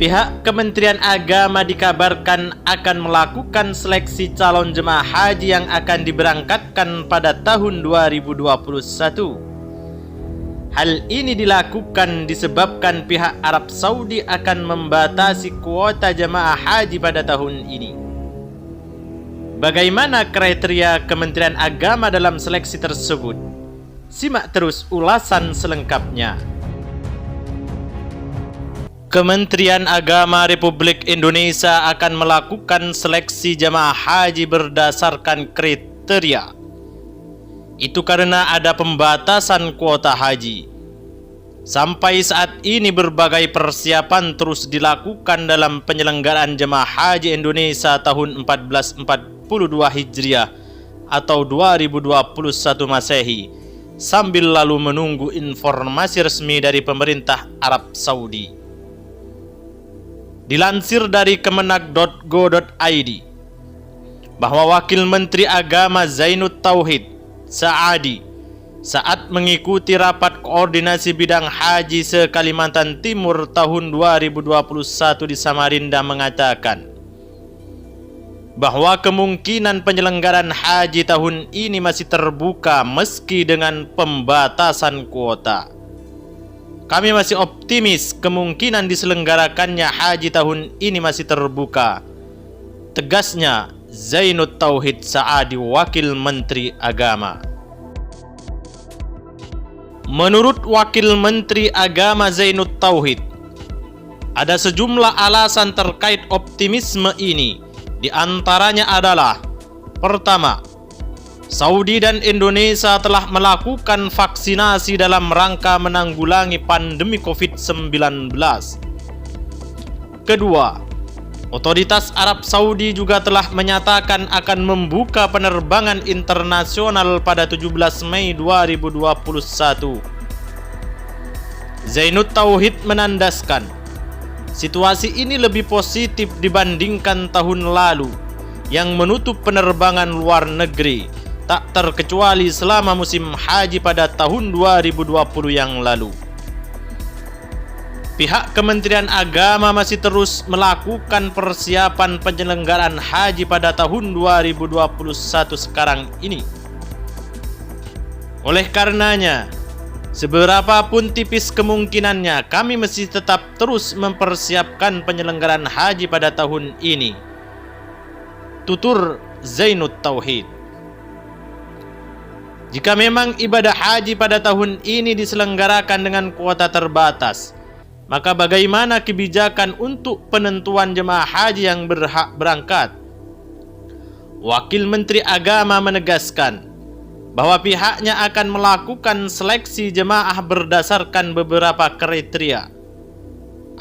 Pihak Kementerian Agama dikabarkan akan melakukan seleksi calon jemaah haji yang akan diberangkatkan pada tahun 2021. Hal ini dilakukan disebabkan pihak Arab Saudi akan membatasi kuota jemaah haji pada tahun ini. Bagaimana kriteria Kementerian Agama dalam seleksi tersebut? Simak terus ulasan selengkapnya. Kementerian Agama Republik Indonesia akan melakukan seleksi jemaah haji berdasarkan kriteria. Itu karena ada pembatasan kuota haji. Sampai saat ini berbagai persiapan terus dilakukan dalam penyelenggaraan jemaah haji Indonesia tahun 1442 Hijriah atau 2021 Masehi, sambil lalu menunggu informasi resmi dari pemerintah Arab Saudi. Dilansir dari kemenag.go.id bahwa Wakil Menteri Agama Zainud Tauhid Saadi saat mengikuti rapat koordinasi bidang haji se-Kalimantan Timur tahun 2021 di Samarinda mengatakan bahwa kemungkinan penyelenggaraan haji tahun ini masih terbuka meski dengan pembatasan kuota. Kami masih optimis kemungkinan diselenggarakannya haji tahun ini masih terbuka, tegasnya Zainud Tauhid Saadi, Wakil Menteri Agama. Menurut Wakil Menteri Agama Zainud Tauhid, ada sejumlah alasan terkait optimisme ini. Di antaranya adalah: pertama, Saudi dan Indonesia telah melakukan vaksinasi dalam rangka menanggulangi pandemi COVID-19. Kedua, otoritas Arab Saudi juga telah menyatakan akan membuka penerbangan internasional pada 17 Mei 2021. Zainud Tauhid menandaskan, situasi ini lebih positif dibandingkan tahun lalu yang menutup penerbangan luar negeri, tak terkecuali selama musim haji pada tahun 2020 yang lalu. Pihak Kementerian Agama masih terus melakukan persiapan penyelenggaraan haji pada tahun 2021 sekarang ini. Oleh karenanya, seberapapun tipis kemungkinannya, kami mesti tetap terus mempersiapkan penyelenggaraan haji pada tahun ini, tutur Zainud Tauhid. Jika memang ibadah haji pada tahun ini diselenggarakan dengan kuota terbatas, maka bagaimana kebijakan untuk penentuan jemaah haji yang berhak berangkat? Wakil Menteri Agama menegaskan bahwa pihaknya akan melakukan seleksi jemaah berdasarkan beberapa kriteria.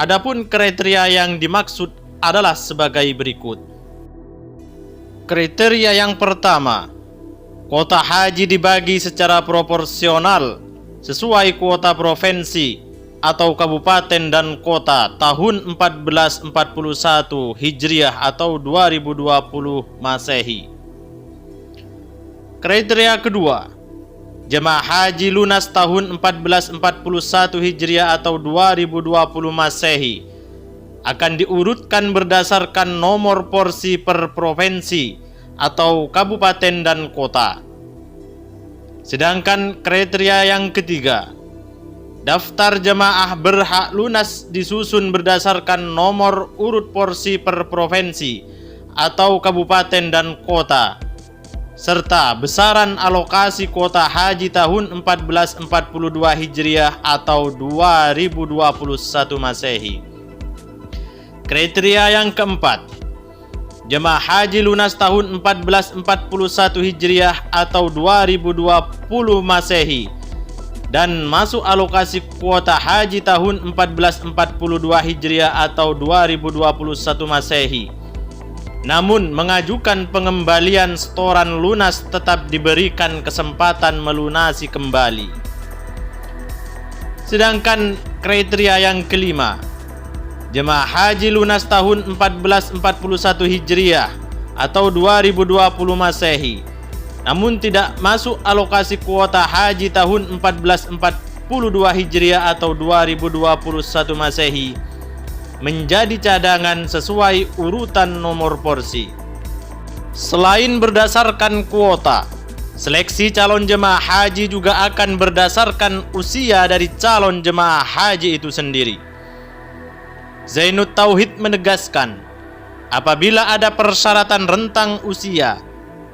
Adapun kriteria yang dimaksud adalah sebagai berikut. Kriteria yang pertama, kuota haji dibagi secara proporsional sesuai kuota provinsi atau kabupaten dan kota tahun 1441 Hijriah atau 2020 Masehi. Kriteria kedua, jemaah haji lunas tahun 1441 Hijriah atau 2020 Masehi akan diurutkan berdasarkan nomor porsi per provinsi atau kabupaten dan kota. Sedangkan kriteria yang ketiga, daftar jemaah berhak lunas disusun berdasarkan nomor urut porsi per provinsi atau kabupaten dan kota, serta besaran alokasi kuota haji tahun 1442 Hijriah atau 2021 Masehi. Kriteria yang keempat, jemaah haji lunas tahun 1441 Hijriah atau 2020 Masehi dan masuk alokasi kuota haji tahun 1442 Hijriah atau 2021 Masehi, namun mengajukan pengembalian setoran lunas tetap diberikan kesempatan melunasi kembali. Sedangkan kriteria yang kelima, jemaah haji lunas tahun 1441 Hijriah atau 2020 Masehi, namun tidak masuk alokasi kuota haji tahun 1442 Hijriah atau 2021 Masehi, menjadi cadangan sesuai urutan nomor porsi. Selain berdasarkan kuota, seleksi calon jemaah haji juga akan berdasarkan usia dari calon jemaah haji itu sendiri. Zainud Tauhid menegaskan, apabila ada persyaratan rentang usia,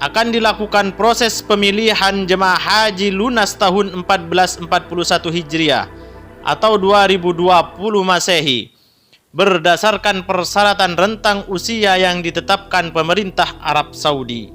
akan dilakukan proses pemilihan jemaah haji lunas tahun 1441 Hijriah atau 2020 Masehi berdasarkan persyaratan rentang usia yang ditetapkan pemerintah Arab Saudi.